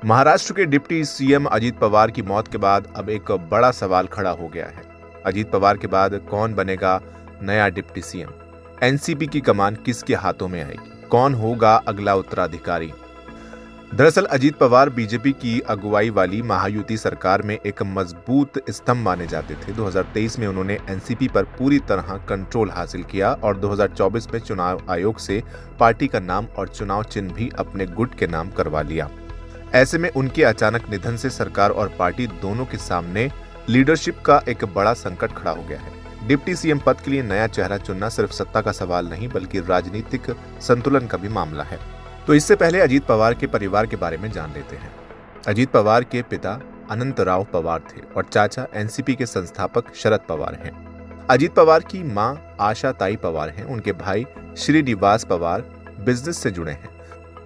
महाराष्ट्र के deputy CM Ajit Pawar की मौत के बाद अब एक बड़ा सवाल खड़ा हो गया है। अजीत पवार के बाद कौन बनेगा नया डिप्टी सीएम? एनसीपी की कमान किसके हाथों में आएगी? कौन होगा अगला उत्तराधिकारी? दरअसल अजीत पवार बीजेपी की अगुवाई वाली महायुति सरकार में एक मजबूत स्तंभ माने जाते थे। 2023 में उन्होंने एनसीपी पर पूरी तरह कंट्रोल हासिल किया और 2024 में चुनाव आयोग से पार्टी का नाम और चुनाव चिन्ह भी अपने गुट के नाम करवा लिया। ऐसे में उनके अचानक निधन से सरकार और पार्टी दोनों के सामने लीडरशिप का एक बड़ा संकट खड़ा हो गया है। डिप्टी सीएम पद के लिए नया चेहरा चुनना सिर्फ सत्ता का सवाल नहीं बल्कि राजनीतिक संतुलन का भी मामला है। तो इससे पहले अजीत पवार के परिवार के बारे में जान लेते हैं। अजीत पवार के पिता अनंतराव पवार थे और चाचा एनसीपी के संस्थापक शरद पवार हैं। अजीत पवार की मां आशा ताई पवार हैं। उनके भाई श्रीनिवास पवार बिजनेस से जुड़े हैं।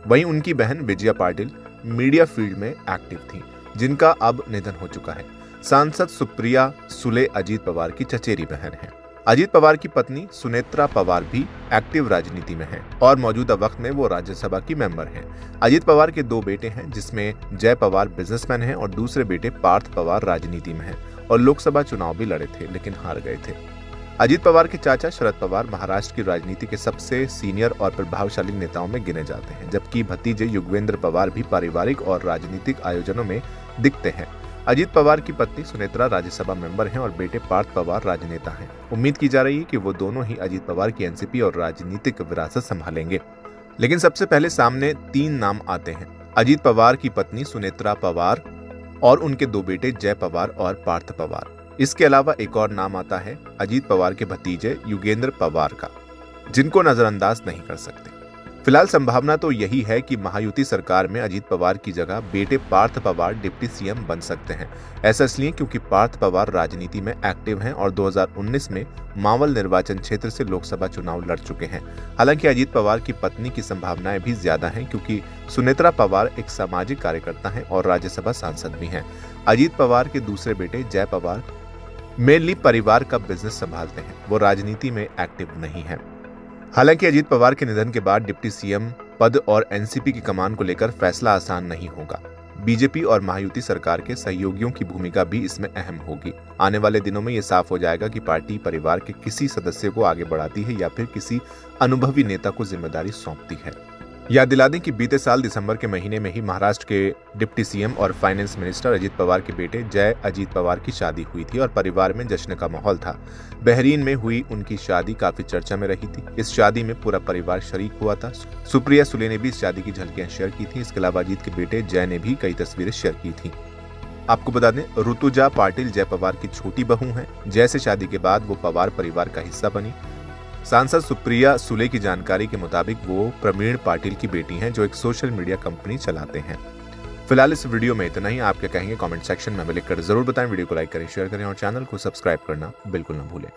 वहीं उनकी बहन विजया पाटिल मीडिया फील्ड में एक्टिव थी, जिनका अब निधन हो चुका है। सांसद सुप्रिया सुले अजीत पवार की चचेरी बहन है। अजीत पवार की पत्नी सुनेत्रा पवार भी एक्टिव राजनीति में हैं और मौजूदा वक्त में वो राज्यसभा की मेंबर हैं। अजीत पवार के 2 बेटे हैं, जिसमें जय पवार बिजनेसमैन हैं और दूसरे बेटे पार्थ पवार राजनीति में हैं और लोकसभा चुनाव भी लड़े थे लेकिन हार गए थे। अजीत पवार के चाचा शरद पवार महाराष्ट्र की राजनीति के सबसे सीनियर और प्रभावशाली नेताओं में गिने जाते हैं, जबकि भतीजे युगवेंद्र पवार भी पारिवारिक और राजनीतिक आयोजनों में दिखते हैं। अजीत पवार की पत्नी सुनेत्रा राज्यसभा मेंबर हैं और बेटे पार्थ पवार राजनेता हैं। उम्मीद की जा रही है कि वो दोनों ही अजीत पवार की एनसीपी और राजनीतिक विरासत संभालेंगे। लेकिन सबसे पहले सामने 3 नाम आते हैं: अजीत पवार की पत्नी सुनेत्रा पवार और उनके 2 बेटे जय पवार और पार्थ पवार। इसके अलावा एक और नाम आता है अजीत पवार के भतीजे युगेंद्र पवार का, जिनको नजरअंदाज नहीं कर सकते। फिलहाल संभावना तो यही है कि महायुति सरकार में अजीत पवार की जगह बेटे पार्थ पवार डिप्टी सीएम बन सकते हैं। ऐसा इसलिए क्योंकि पार्थ पवार राजनीति में एक्टिव हैं और 2019 में मावल निर्वाचन क्षेत्र से लोकसभा चुनाव लड़ चुके हैं। हालांकि अजीत पवार की पत्नी की संभावनाएं भी ज्यादा हैं, क्योंकि सुनेत्रा पवार एक सामाजिक कार्यकर्ता हैं और राज्यसभा सांसद भी हैं। अजीत पवार के दूसरे बेटे जय पवार मेनली परिवार का बिजनेस संभालते हैं, वो राजनीति में एक्टिव नहीं है। हालांकि अजीत पवार के निधन के बाद डिप्टी सीएम पद और एनसीपी की कमान को लेकर फैसला आसान नहीं होगा। बीजेपी और महायुति सरकार के सहयोगियों की भूमिका भी इसमें अहम होगी। आने वाले दिनों में यह साफ हो जाएगा कि पार्टी परिवार के किसी सदस्य को आगे बढ़ाती है या फिर किसी अनुभवी नेता को जिम्मेदारी सौंपती है। याद दिला दें कि बीते साल दिसंबर के महीने में ही महाराष्ट्र के डिप्टी सीएम और फाइनेंस मिनिस्टर अजीत पवार के बेटे जय अजीत पवार की शादी हुई थी और परिवार में जश्न का माहौल था। बहरीन में हुई उनकी शादी काफी चर्चा में रही थी। इस शादी में पूरा परिवार शरीक हुआ था। सुप्रिया सुले ने भी इस शादी की झलकियां शेयर की थी। इसके अलावा अजीत के बेटे जय ने भी कई तस्वीरें शेयर की थी। आपको बता दें, ऋतुजा पाटिल जय पवार की छोटी बहू हैं। जय से शादी के बाद वो पवार परिवार का हिस्सा बनी। सांसद सुप्रिया सुले की जानकारी के मुताबिक वो प्रवीण पाटिल की बेटी हैं, जो एक सोशल मीडिया कंपनी चलाते हैं। फिलहाल इस वीडियो में इतना ही। आप क्या कहेंगे कमेंट सेक्शन में लिखकर जरूर बताएं। वीडियो को लाइक करें, शेयर करें और चैनल को सब्सक्राइब करना बिल्कुल न भूलें।